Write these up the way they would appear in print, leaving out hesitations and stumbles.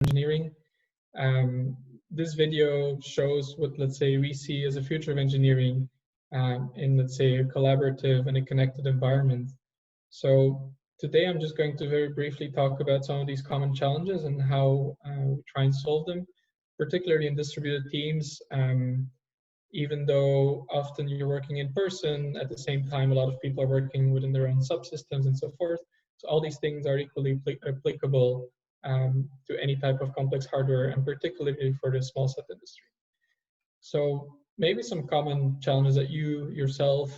engineering. This video shows what, let's say, we see as a future of engineering in, let's say, a collaborative and a connected environment. So today I'm just going to very briefly talk about some of these common challenges and how we try and solve them, particularly in distributed teams. Even though often you're working in person, at the same time, a lot of people are working within their own subsystems and so forth. So all these things are equally applicable to any type of complex hardware, and particularly for the small set industry. So maybe some common challenges that you yourself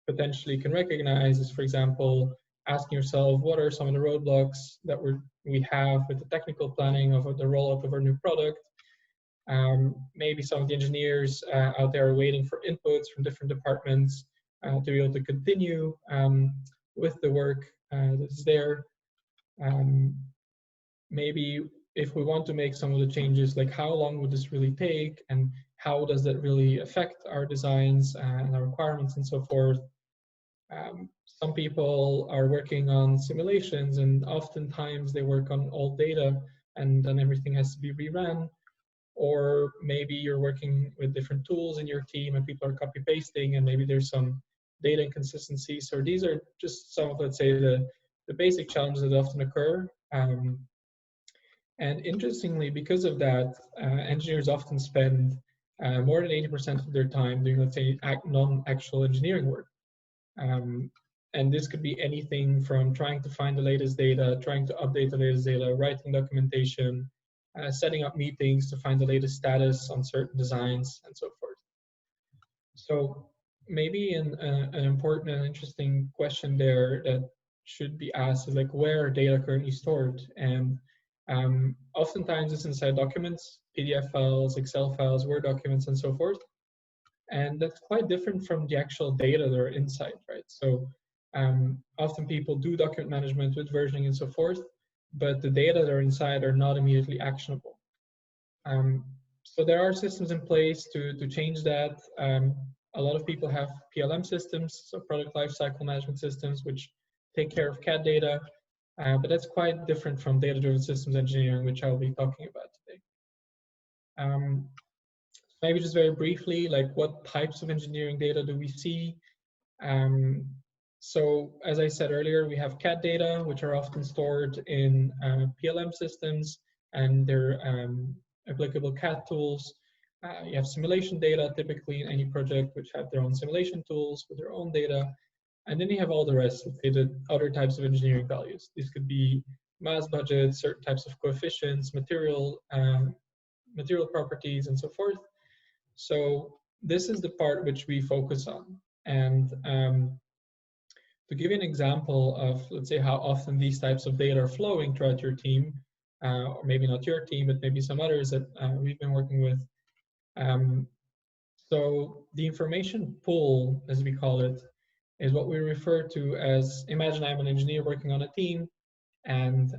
potentially can recognize is, for example, asking yourself, what are some of the roadblocks that we have with the technical planning of the rollout of our new product? Maybe some of the engineers out there are waiting for inputs from different departments to be able to continue with the work that's there. Maybe if we want to make some of the changes, like how long would this really take, and how does that really affect our designs and our requirements and so forth. Some people are working on simulations, and oftentimes they work on old data, and then everything has to be rerun. Or maybe you're working with different tools in your team and people are copy pasting, and maybe there's some data inconsistency. So these are just some of, let's say, the basic challenges that often occur. And interestingly, because of that, engineers often spend more than 80% of their time doing, let's say, non-actual engineering work. And this could be anything from trying to find the latest data, trying to update the latest data, writing documentation, setting up meetings to find the latest status on certain designs, and so forth. So maybe an important and interesting question there that should be asked is, like, where are data currently stored? And oftentimes it's inside documents, PDF files, Excel files, Word documents, and so forth. And that's quite different from the actual data that are inside, right? So often people do document management with versioning and so forth, but the data that are inside are not immediately actionable. So there are systems in place to change that. A lot of people have PLM systems, so product lifecycle management systems, which take care of CAD data, but that's quite different from data-driven systems engineering, which I'll be talking about today. Maybe just very briefly, like, what types of engineering data do we see? So as I said earlier, we have CAD data, which are often stored in PLM systems, and they're applicable CAD tools. You have simulation data, typically in any project, which have their own simulation tools with their own data. And then you have all the rest, let's say, the other types of engineering values. These could be mass budgets, certain types of coefficients, material properties, and so forth. So this is the part which we focus on. And to give you an example of, let's say, how often these types of data are flowing throughout your team, or maybe not your team, but maybe some others that we've been working with. So the information pool, as we call it, is what we refer to as, imagine I'm an engineer working on a team, and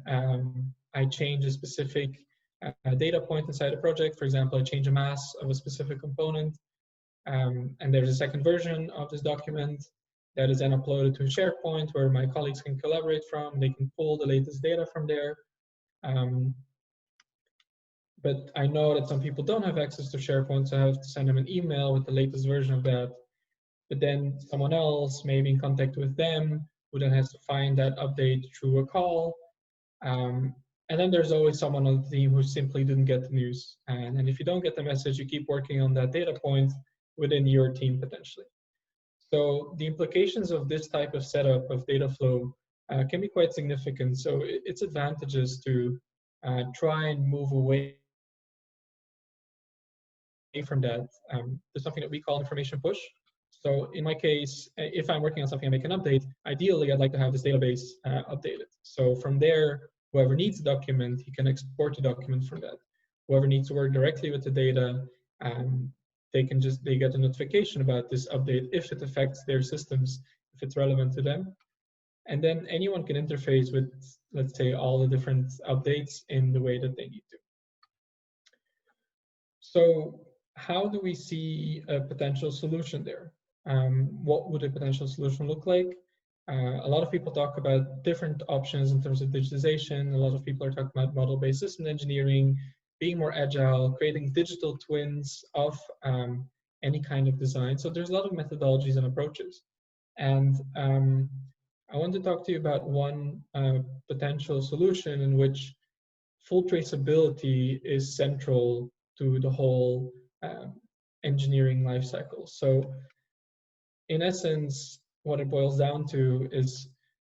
I change a specific data point inside a project. For example, I change a mass of a specific component, and there's a second version of this document that is then uploaded to a SharePoint where my colleagues can collaborate from. They can pull the latest data from there. But I know that some people don't have access to SharePoint, so I have to send them an email with the latest version of that. But then someone else may be in contact with them, who then has to find that update through a call. And then there's always someone on the team who simply didn't get the news. And if you don't get the message, you keep working on that data point within your team potentially. So the implications of this type of setup of data flow can be quite significant. So its advantages to try and move away from that. There's something that we call information push. So in my case, if I'm working on something, I make an update. Ideally, I'd like to have this database updated. So from there, whoever needs the document, he can export the document from that. Whoever needs to work directly with the data, they get a notification about this update if it affects their systems, if it's relevant to them. And then anyone can interface with, let's say, all the different updates in the way that they need to. So how do we see a potential solution there? What would a potential solution look like? A lot of people talk about different options in terms of digitization. A lot of people are talking about model-based system engineering, being more agile, creating digital twins of any kind of design. So there's a lot of methodologies and approaches. And I want to talk to you about one potential solution in which full traceability is central to the whole engineering lifecycle. So in essence, what it boils down to is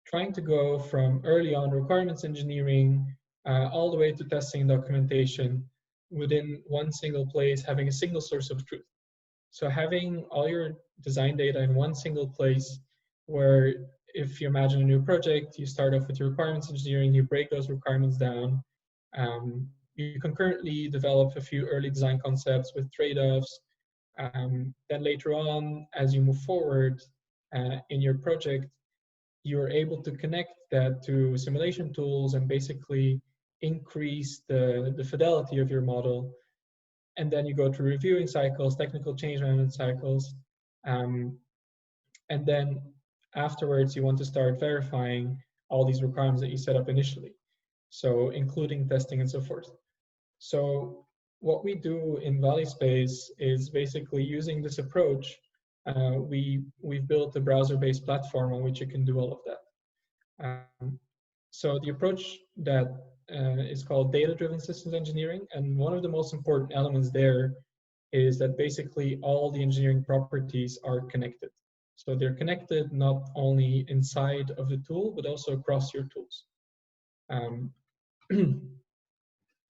trying to go from early on requirements engineering all the way to testing and documentation within one single place, having a single source of truth. So having all your design data in one single place, where if you imagine a new project, you start off with your requirements engineering, you break those requirements down. You concurrently develop a few early design concepts with trade-offs. Then later on, as you move forward in your project, you're able to connect that to simulation tools and basically increase the fidelity of your model. And then you go through reviewing cycles, technical change management cycles. And then afterwards, you want to start verifying all these requirements that you set up initially. So including testing and so forth. So what we do in Valispace is basically using this approach. We've built a browser-based platform on which you can do all of that. So the approach that is called data-driven systems engineering, and one of the most important elements there is that basically all the engineering properties are connected. So they're connected not only inside of the tool, but also across your tools.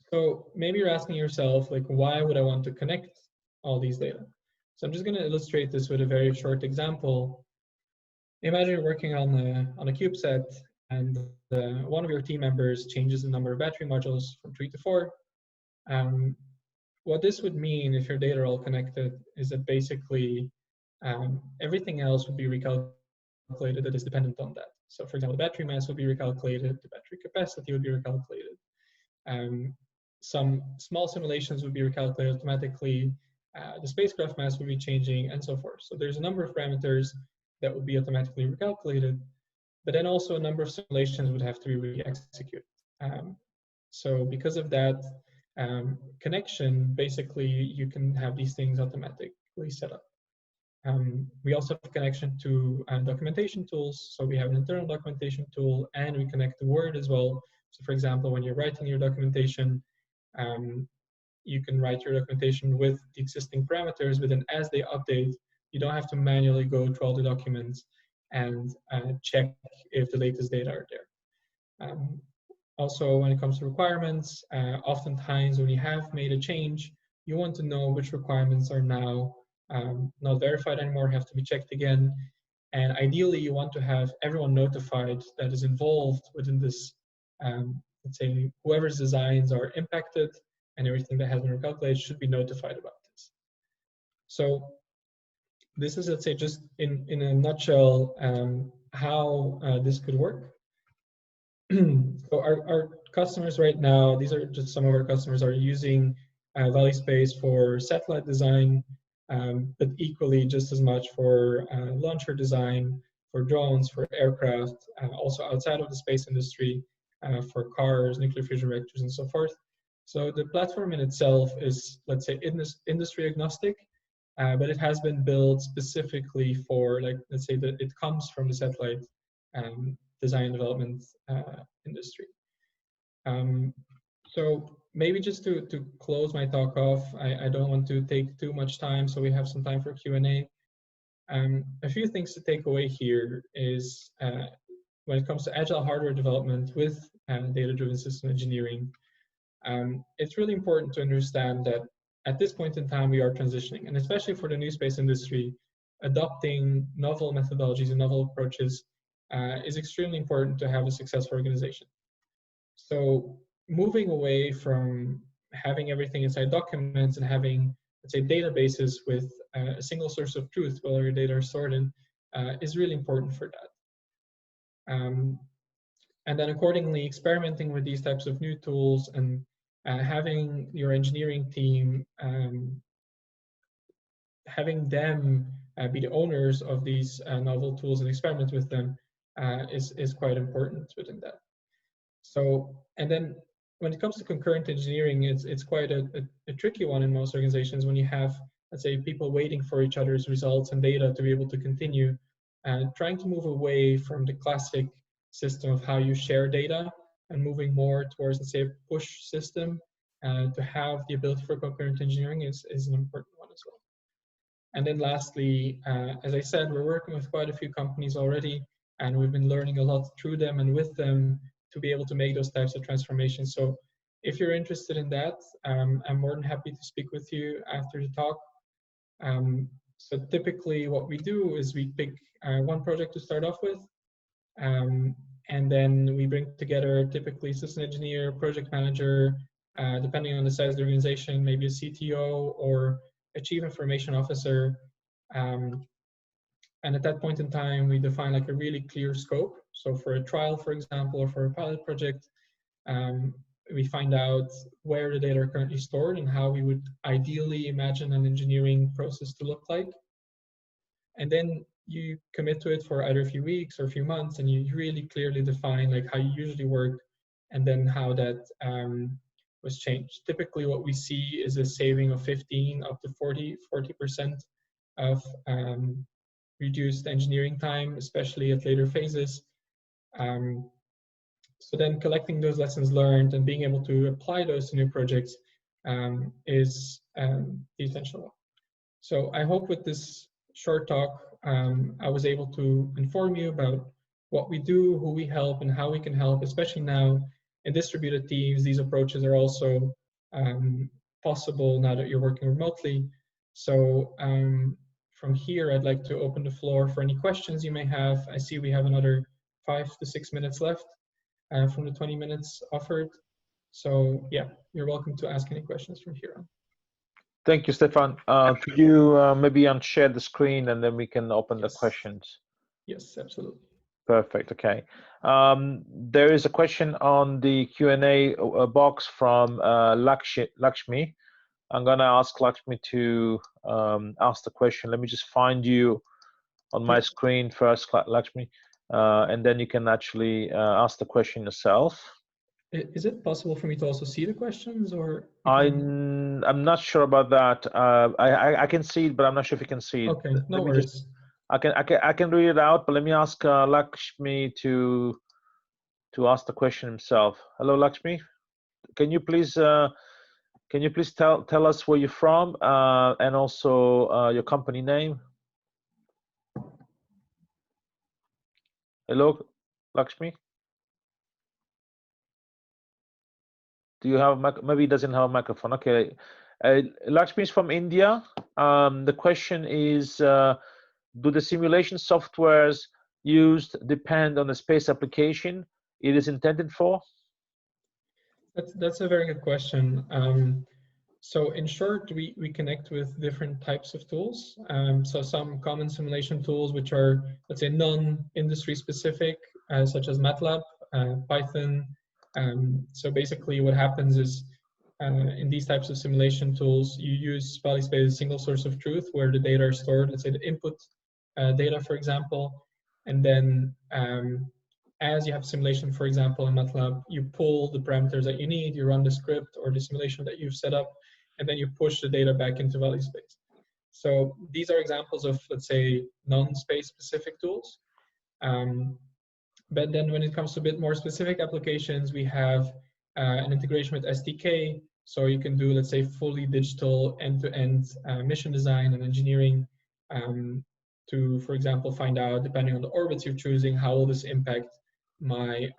So maybe you're asking yourself, like, why would I want to connect all these data? So I'm just going to illustrate this with a very short example. Imagine you're working on a CubeSet, and one of your team members changes the number of battery modules from 3 to 4. What this would mean, if your data are all connected, is that basically everything else would be recalculated that is dependent on that. So for example, the battery mass would be recalculated, the battery capacity would be recalculated. Some small simulations would be recalculated automatically, the spacecraft mass would be changing, and so forth. So there's a number of parameters that would be automatically recalculated, but then also a number of simulations would have to be re-executed. So because of that connection, basically you can have these things automatically set up. We also have connection to documentation tools. So we have an internal documentation tool, and we connect to Word as well. So for example, when you're writing your documentation, you can write your documentation with the existing parameters, but then as they update, you don't have to manually go through all the documents and check if the latest data are there. Also, when it comes to requirements, oftentimes when you have made a change, you want to know which requirements are now not verified anymore, have to be checked again. And ideally, you want to have everyone notified that is involved within this, let's say, whoever's designs are impacted and everything that has been recalculated should be notified about this. So this is, let's say, just in a nutshell, how this could work. So our customers right now, these are just some of our customers, are using Valispace for satellite design, but equally just as much for launcher design, for drones, for aircraft, also outside of the space industry, for cars, nuclear fusion reactors, and so forth. So the platform in itself is, let's say, industry agnostic, but it has been built specifically for, like, let's say that it comes from the satellite design and development industry. So maybe just to close my talk off, I don't want to take too much time, so we have some time for Q&A. A few things to take away here is when it comes to agile hardware development with data-driven system engineering, it's really important to understand that at this point in time we are transitioning, and especially for the new space industry, adopting novel methodologies and novel approaches is extremely important to have a successful organization. So moving away from having everything inside documents and having, let's say, databases with a single source of truth where all your data are stored in is really important for that. And then accordingly, experimenting with these types of new tools and having your engineering team, having them be the owners of these novel tools and experiment with them is quite important within that. So, and then when it comes to concurrent engineering, it's quite a tricky one in most organizations when you have, let's say, people waiting for each other's results and data to be able to continue, and trying to move away from the classic system of how you share data and moving more towards, let's say, a push system to have the ability for concurrent engineering is an important one as well. And then lastly, as I said, we're working with quite a few companies already, and we've been learning a lot through them and with them to be able to make those types of transformations. So if you're interested in that, I'm more than happy to speak with you after the talk. So typically what we do is we pick one project to start off with, and then we bring together typically system engineer, project manager, depending on the size of the organization, maybe a CTO or a chief information officer. And at that point in time, we define like a really clear scope. So for a trial, for example, or for a pilot project, we find out where the data are currently stored and how we would ideally imagine an engineering process to look like. And then you commit to it for either a few weeks or a few months, and you really clearly define like how you usually work and then how that was changed. Typically what we see is a saving of 15 up to 40% of reduced engineering time, especially at later phases. So then collecting those lessons learned and being able to apply those to new projects is the essential. So I hope with this short talk, I was able to inform you about what we do, who we help, and how we can help, especially now in distributed teams. These approaches are also possible now that you're working remotely. So from here, I'd like to open the floor for any questions you may have. I see we have another 5 to 6 minutes left from the 20 minutes offered. So yeah, you're welcome to ask any questions from here on. Thank you, Stefan. Could you maybe unshare the screen and then we can open the questions? Yes, absolutely. Perfect. Okay. There is a question on the Q&A box from Lakshmi. I'm going to ask Lakshmi to ask the question. Let me just find you on my screen first, Lakshmi, and then you can actually ask the question yourself. Is it possible for me to also see the questions, or? I'm not sure about that. I can see it, but I'm not sure if you can see it. Okay, no worries. I can read it out, but let me ask Lakshmi to ask the question himself. Hello, Lakshmi. Can you please tell us where you're from and also your company name? Hello, Lakshmi. Do you have maybe he doesn't have a microphone? Okay. Lakshmi is from India. The question is, do the simulation softwares used depend on the space application it is intended for? That's a very good question. So in short, we connect with different types of tools. So some common simulation tools, which are, let's say, non-industry specific, such as MATLAB, Python. So basically what happens is in these types of simulation tools, you use Valispace as a single source of truth where the data are stored, let's say the input data, for example, and then as you have simulation, for example, in MATLAB, you pull the parameters that you need, you run the script or the simulation that you've set up, and then you push the data back into Valispace. So these are examples of, let's say, non-space specific tools. But then when it comes to a bit more specific applications, we have an integration with SDK. So you can do, let's say, fully digital end-to-end mission design and engineering to, for example, find out, depending on the orbits you're choosing, how will this impact my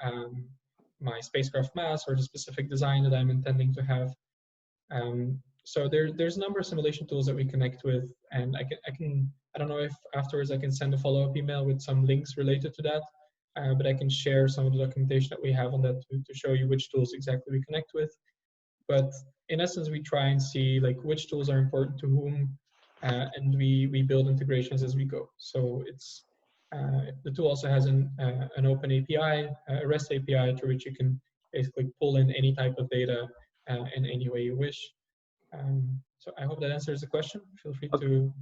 my spacecraft mass or the specific design that I'm intending to have. So there's a number of simulation tools that we connect with, and I don't know if afterwards I can send a follow-up email with some links related to that, but I can share some of the documentation that we have on that to show you which tools exactly we connect with. But in essence, we try and see like which tools are important to whom, and we build integrations as we go. So it's the tool also has an open API, a REST API, through which you can basically pull in any type of data in any way you wish. So I hope that answers the question. Feel free to.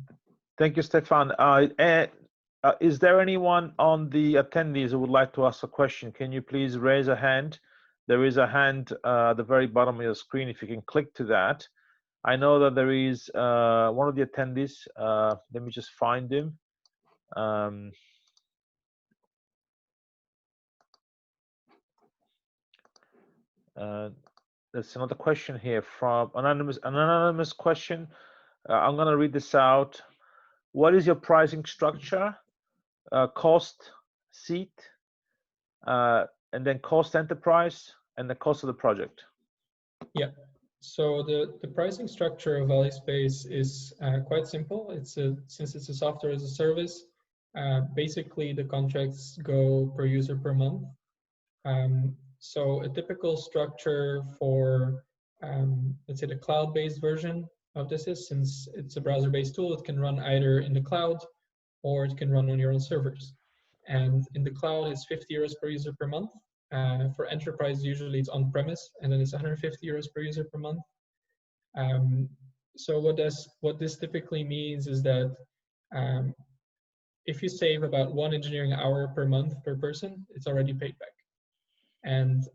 Thank you, Stefan. Is there anyone on the attendees who would like to ask a question? Can you please raise a hand? There is a hand at the very bottom of your screen. If you can click to that. I know that there is one of the attendees. Let me just find him. There's another question here from an anonymous question. I'm going to read this out. What is your pricing structure? Cost, seat, and then cost enterprise, and the cost of the project. Yeah. So the pricing structure of Valispace is quite simple. Since it's a software as a service, basically the contracts go per user per month. So a typical structure for, let's say, the cloud-based version of this is, since it's a browser-based tool, it can run either in the cloud or it can run on your own servers. And in the cloud, it's 50 euros per user per month. For enterprise, usually it's on-premise, and then it's 150 euros per user per month. So what this typically means is that if you save about 1 engineering hour per month per person, it's already paid back. And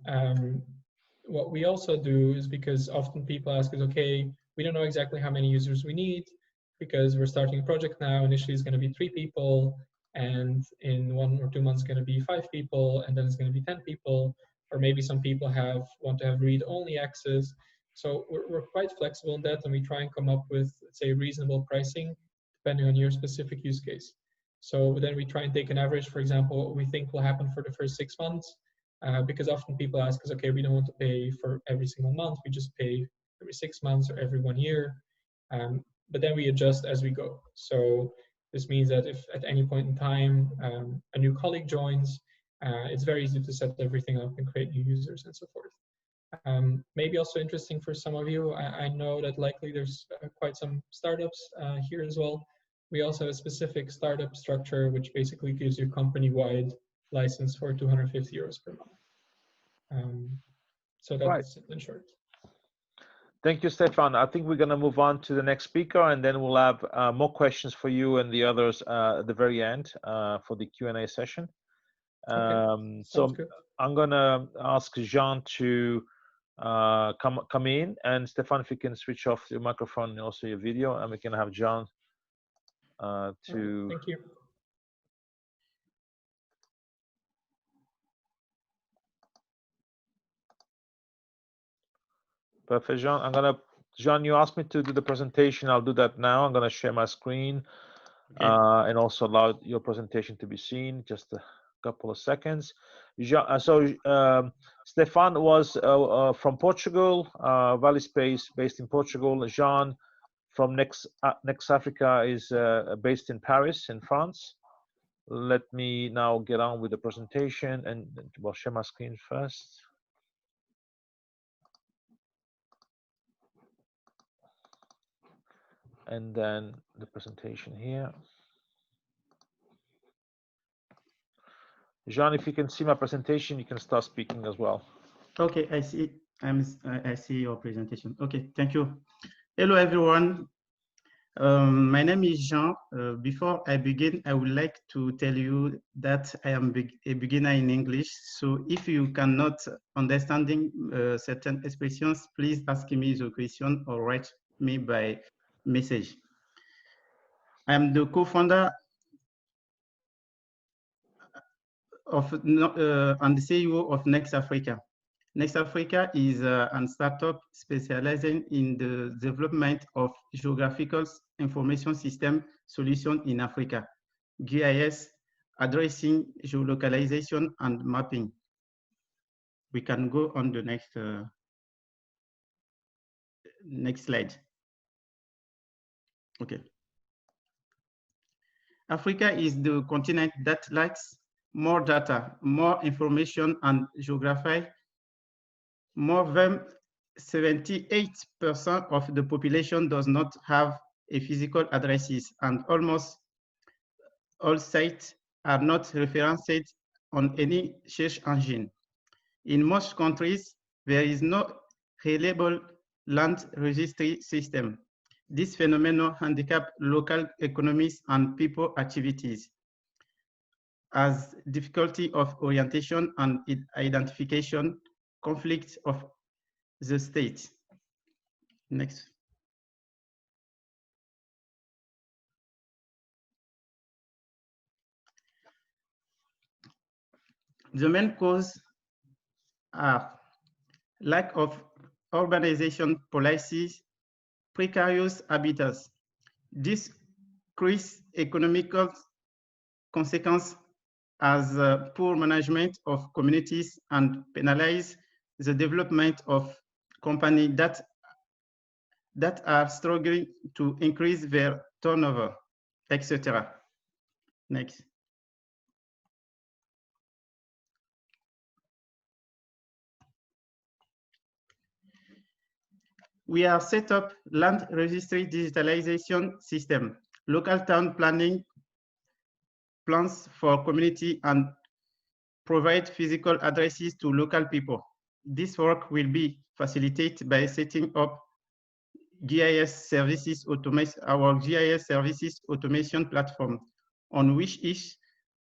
what we also do is, because often people ask us, okay, we don't know exactly how many users we need because we're starting a project now. Initially, it's going to be 3 people, and in 1 or 2 months, it's going to be 5 people, and then it's going to be 10 people, or maybe some people want to have read-only access. So we're quite flexible in that, and we try and come up with, let's say, reasonable pricing depending on your specific use case. So then we try and take an average, for example, what we think will happen for the first 6 months. Because often people ask us, okay, we don't want to pay for every single month, we just pay every 6 months or every 1 year. But then we adjust as we go. So this means that if at any point in time a new colleague joins, it's very easy to set everything up and create new users and so forth. Maybe also interesting for some of you, I know that likely there's quite some startups here as well. We also have a specific startup structure, which basically gives you company-wide license for 250 euros per month. So that's it in short. Thank you, Stefan. I think we're going to move on to the next speaker, and then we'll have more questions for you and the others at the very end for the Q&A session. Okay. So good. I'm going to ask Jean to come in, and Stefan, if you can switch off your microphone and also your video, and we can have Jean to... Thank you. Perfect, Jean. Jean, you asked me to do the presentation. I'll do that now. I'm going to share my screen, okay, and also allow your presentation to be seen. Just a couple of seconds. Jean, Stefan was from Portugal, Valispace based in Portugal. Jean from Nexafrik is based in Paris, in France. Let me now get on with the presentation, and we'll share my screen first. And then the presentation here. Jean, if you can see my presentation, you can start speaking as well. Okay, I see. I see your presentation. Okay, thank you. Hello, everyone. My name is Jean. Before I begin, I would like to tell you that I am a beginner in English. So if you cannot understanding certain expressions, please ask me the question or write me by message. I am the co-founder of and the CEO of Nexafrik. Nexafrik is a startup specializing in the development of geographical information system solution in Africa, GIS, addressing geolocalization and mapping. We can go on the next slide. Okay. Africa is the continent that lacks more data, more information, and geography. More than 78% of the population does not have a physical addresses, and almost all sites are not referenced on any search engine. In most countries, there is no reliable land registry system. This phenomenon handicaps local economies and people activities. as difficulty of orientation and identification, conflict of the state. Next. The main cause are lack of urbanization policies, precarious habitats. This creates economical consequences as poor management of communities and penalize the development of companies that are struggling to increase their turnover, etc. Next. We have set up land registry digitalization system, local town planning plans for community, and provide physical addresses to local people. This work will be facilitated by setting up GIS services automation, our GIS services automation platform, on which each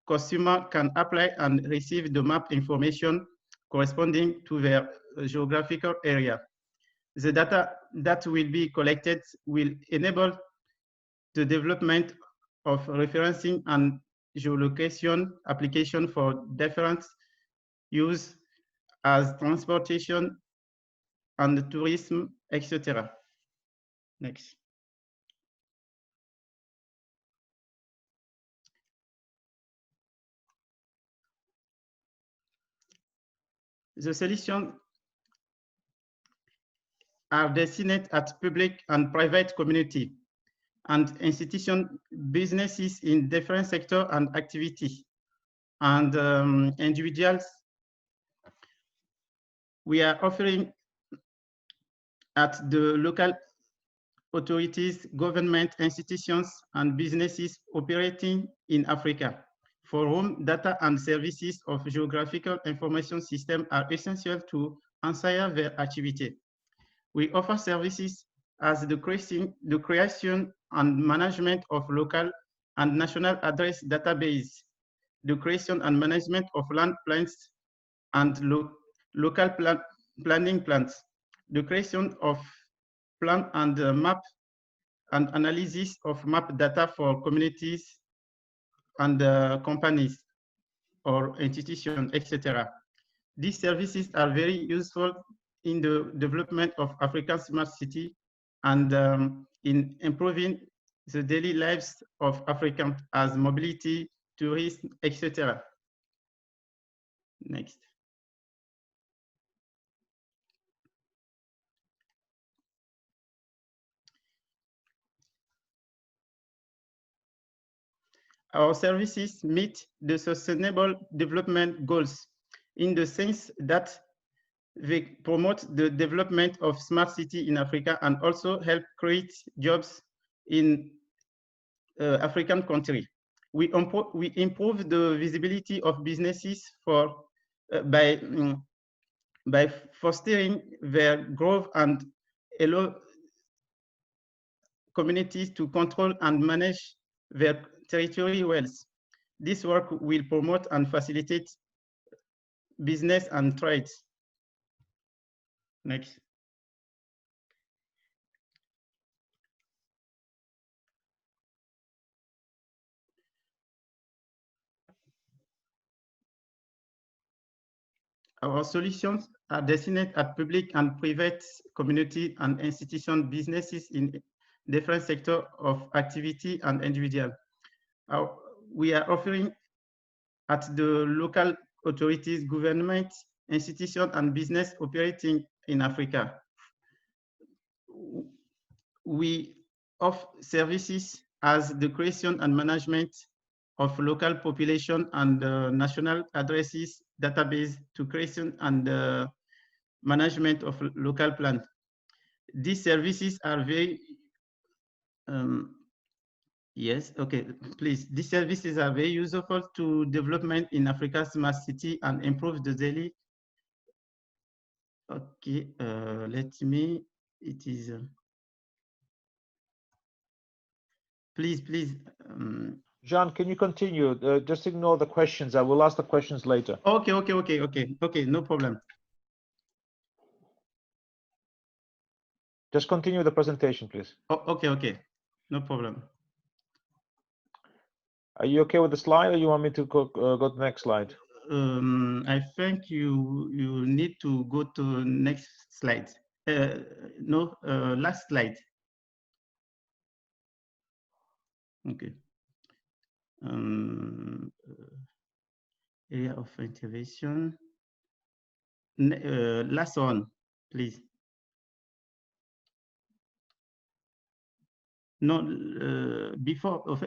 consumer can apply and receive the map information corresponding to their geographical area. The data that will be collected will enable the development of referencing and geolocation application for different use as transportation and tourism, etc. Next. The solutions are destined at public and private community and institution businesses in different sectors and activities, and individuals. We are offering at the local authorities, government institutions, and businesses operating in Africa, for whom data and services of geographical information system are essential to answer their activity. We offer services as the creation and management of local and national address database, the creation and management of land plans and local planning plans, the creation of plan and map and analysis of map data for communities and companies or institutions, etc. These services are very useful in the development of African smart city and in improving the daily lives of Africans as mobility, tourism, etc. Next. Our services meet the Sustainable Development Goals in the sense that they promote the development of smart city in Africa and also help create jobs in African countries. We improve the visibility of businesses by fostering their growth and allow communities to control and manage their territory well. This work will promote and facilitate business and trade. Next. Our solutions are destined at public and private community and institution businesses in different sectors of activity and individual. We are offering at the local authorities, government, institution, and business operating in Africa. We offer services as the creation and management of local population and national addresses database to creation and management of local plan. These services are very, yes, okay, please. These services are very useful to development in Africa's smart city and improve the daily. Okay, let me, it is, please, Jean, can you continue? Just ignore the questions. I will ask the questions later. Okay, no problem. Just continue the presentation, please. Oh, okay, no problem. Are you okay with the slide, or you want me to go to the next slide? I think you need to go to next slide. No, last slide. Okay. Area of intervention. Last one, please. No, before of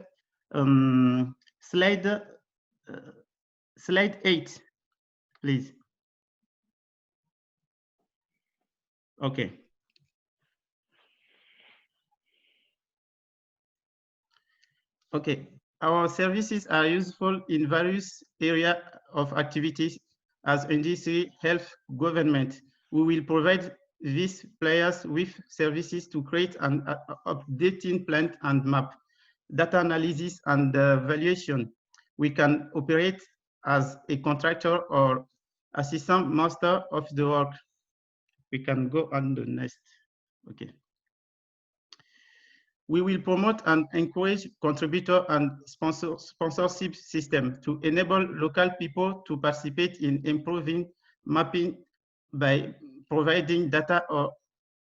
slide 8, please. Okay. Okay. Our services are useful in various areas of activities as industry, health, government. We will provide these players with services to create an updating plan and map, data analysis and valuation. We can operate as a contractor or assistant master of the work. We can go on the next. Okay. We will promote and encourage contributor and sponsorship system to enable local people to participate in improving mapping by providing data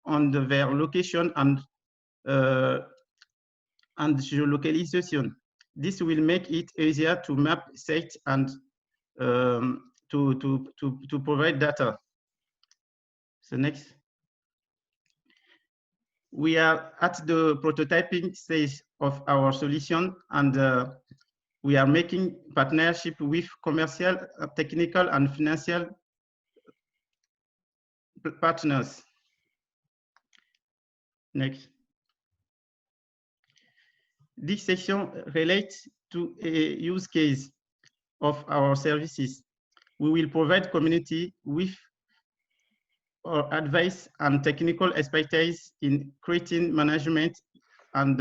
on their location and geolocalization. This will make it easier to map sites and to provide data. So next. We are at the prototyping stage of our solution, and we are making partnership with commercial, technical, and financial partners. Next. This section relates to a use case of our services. We will provide community with our advice and technical expertise in creating management and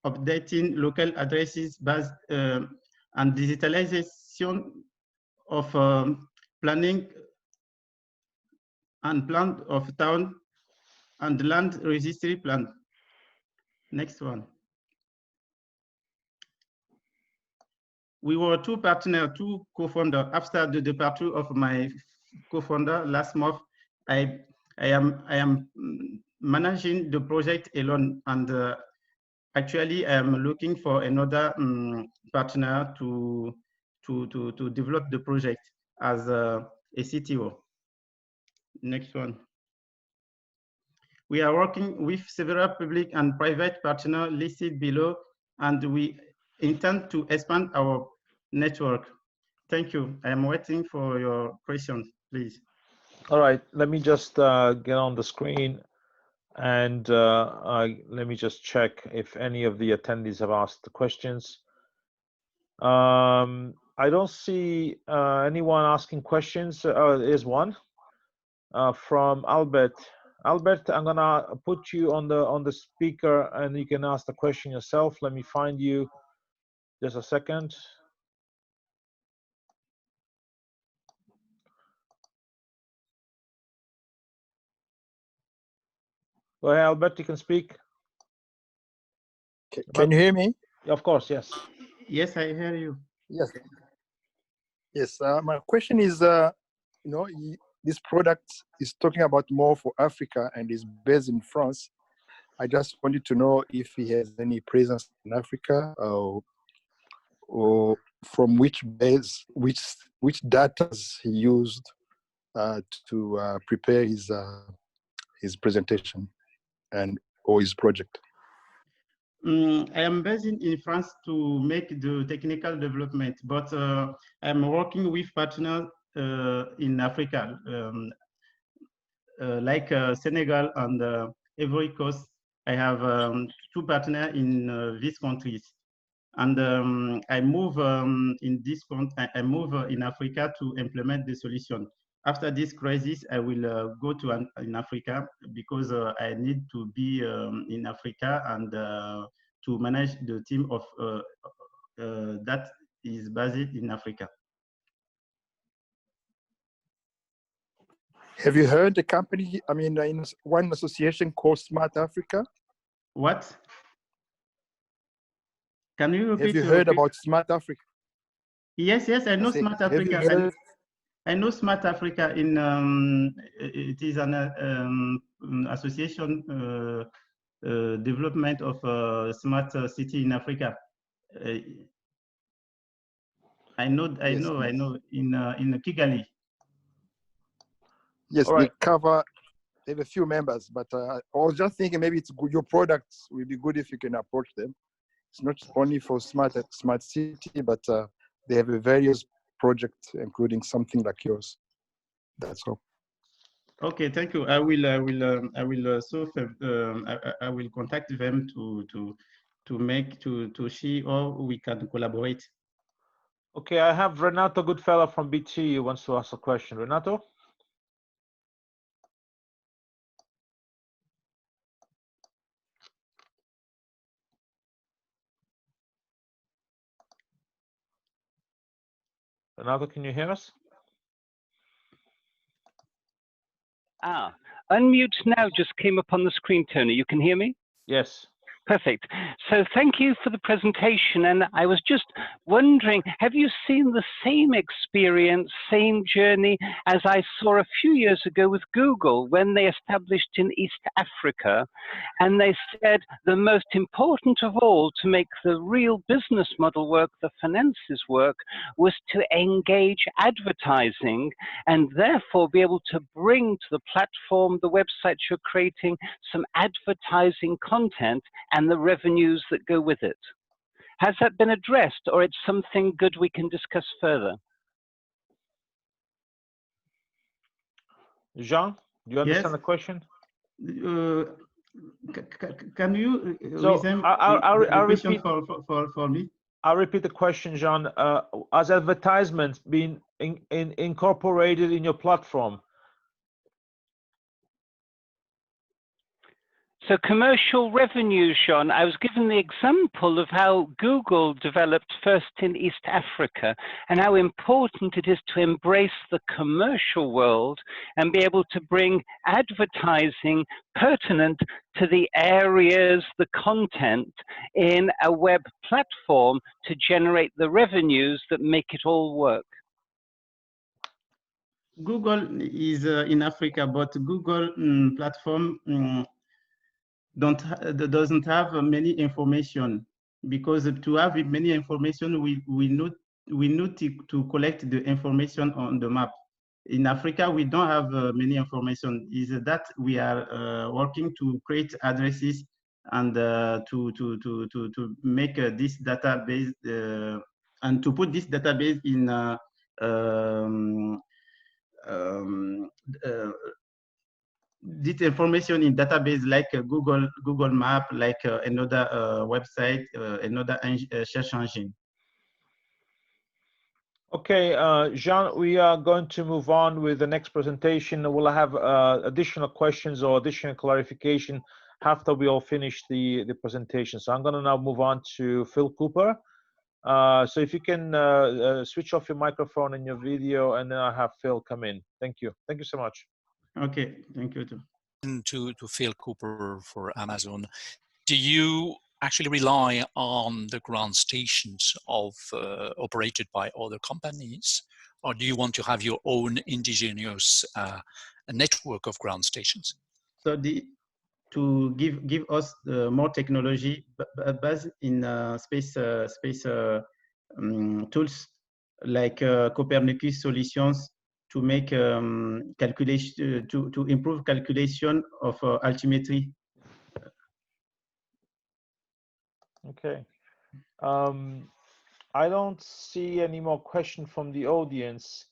updating local addresses based and digitalization of planning and plan of town and land registry plan. Next one. We were two partners, two co-founders. After the departure of my co-founder last month, I am managing the project alone, and actually I am looking for another partner to develop the project as a CTO. Next one. We are working with several public and private partners listed below, and we intend to expand our network. Thank you. I am waiting for your questions, please. All right, let me just get on the screen and let me just check if any of the attendees have asked the questions. I don't see anyone asking questions. There's one from Albert. Albert, I'm gonna put you on the speaker and you can ask the question yourself. Let me find you. Just a second. Go ahead, Albert, you can speak. Can you hear me? Of course, yes. Yes, I hear you. Yes. Yes, my question is, you know, this product is talking about more for Africa and is based in France. I just wanted to know if he has any presence in Africa or from which base, which data he used to prepare his presentation or his project. I am based in France to make the technical development, but I'm working with partners in Africa, like Senegal and Ivory Coast. I have two partners in these countries, and I move I move in Africa to implement the solution. After this crisis, I will go to in Africa because I need to be in Africa and to manage the team of that is based in Africa. Have you heard the company? I mean, in one association called Smart Africa. What? Can you repeat? Have you heard about Smart Africa? Yes, yes, I know Smart Africa. Have you heard? I know Smart Africa. It is an association development of smart city in Africa. I know in Kigali. Yes, All right. they have a few members, but I was just thinking maybe it's good, your products will be good if you can approach them. It's not only for smart city, but they have a various projects, including something like yours. That's all. Okay, thank you. I will contact them to see how we can collaborate. Okay, I have Renato Goodfellow from BT who wants to ask a question. Renato? Renato, can you hear us? Unmute now just came up on the screen, Tony. You can hear me? Yes. Perfect. So thank you for the presentation. And I was just wondering, have you seen the same experience, same journey as I saw a few years ago with Google when they established in East Africa? And they said the most important of all to make the real business model work, the finances work, was to engage advertising and therefore be able to bring to the platform, the website you're creating, some advertising content and the revenues that go with it. Has that been addressed, or it's something good we can discuss further? Jean, do you understand the question? Can you I'll question repeat for me? I'll repeat the question, Jean. Has advertisements been incorporated in your platform? So commercial revenue, Sean, I was given the example of how Google developed first in East Africa and how important it is to embrace the commercial world and be able to bring advertising pertinent to the areas, the content in a web platform to generate the revenues that make it all work. Google is in Africa, but Google platform doesn't have many information, because to have many information we need to collect the information on the map. In Africa we don't have many information. Is that we are working to create addresses and to make this database and to put this database in this information in database like Google Map, like another website, another search engine. Okay, Jean, we are going to move on with the next presentation. We'll have additional questions or additional clarification after we all finish the presentation. So I'm going to now move on to Phil Cooper. So if you can switch off your microphone and your video, and then I'll have Phil come in. Thank you. Thank you so much. Okay, thank you too. To Phil Cooper for Amazon. Do you actually rely on the ground stations operated by other companies, or do you want to have your own indigenous network of ground stations? So to give us more technology based in space tools like Copernicus solutions to make calculation to improve calculation of altimetry. Okay. I don't see any more questions from the audience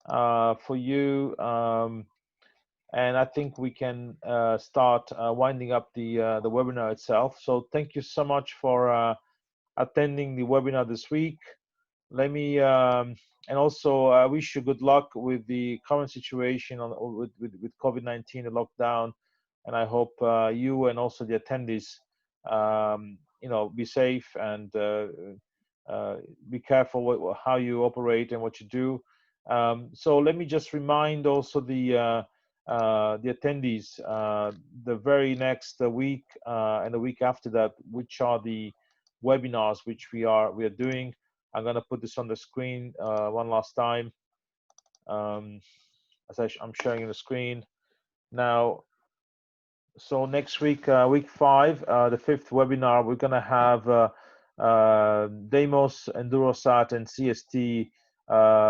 for you, and I think we can start winding up the webinar itself. So thank you so much for attending the webinar this week. Let me and also I wish you good luck with the current situation with COVID-19, the lockdown, and I hope you and also the attendees be safe and be careful how you operate and what you do. So let me just remind also the attendees the very next week and the week after that, which are the webinars which we are doing. I'm going to put this on the screen one last time. As I'm sharing the screen now. So next week, week 5, the 5th webinar, we're going to have Deimos, Endurosat, and CST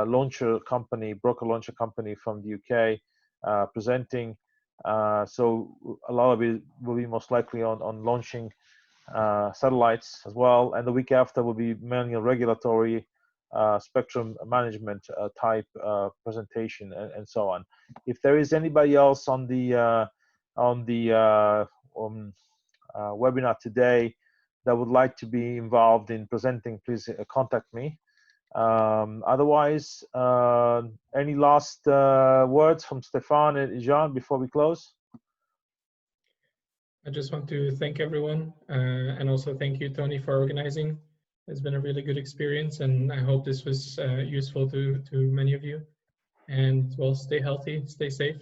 launcher company, broker launcher company from the UK presenting. So a lot of it will be most likely on launching satellites as well. And the week after will be mainly a regulatory spectrum management type presentation and so on. If there is anybody else on the webinar today that would like to be involved in presenting, please contact me. Otherwise, any last words from Stefan and Jean before we close? I just want to thank everyone and also thank you, Tony, for organizing. It's been a really good experience, and I hope this was useful to many of you. And well, stay healthy, stay safe.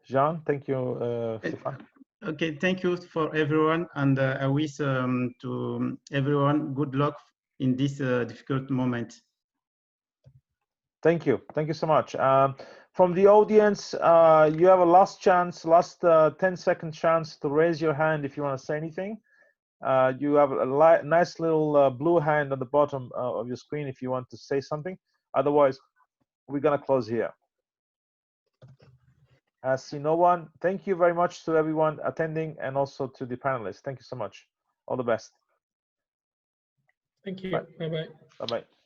Jean, thank you, Stefan. Okay, thank you for everyone, and I wish to everyone good luck in this difficult moment. Thank you so much. From the audience, you have a last 10-second chance to raise your hand if you want to say anything. You have a nice little blue hand on the bottom of your screen if you want to say something. Otherwise, we're gonna close here. I see no one. Thank you very much to everyone attending and also to the panelists. Thank you so much. All the best. Thank you. Bye-bye. Bye-bye.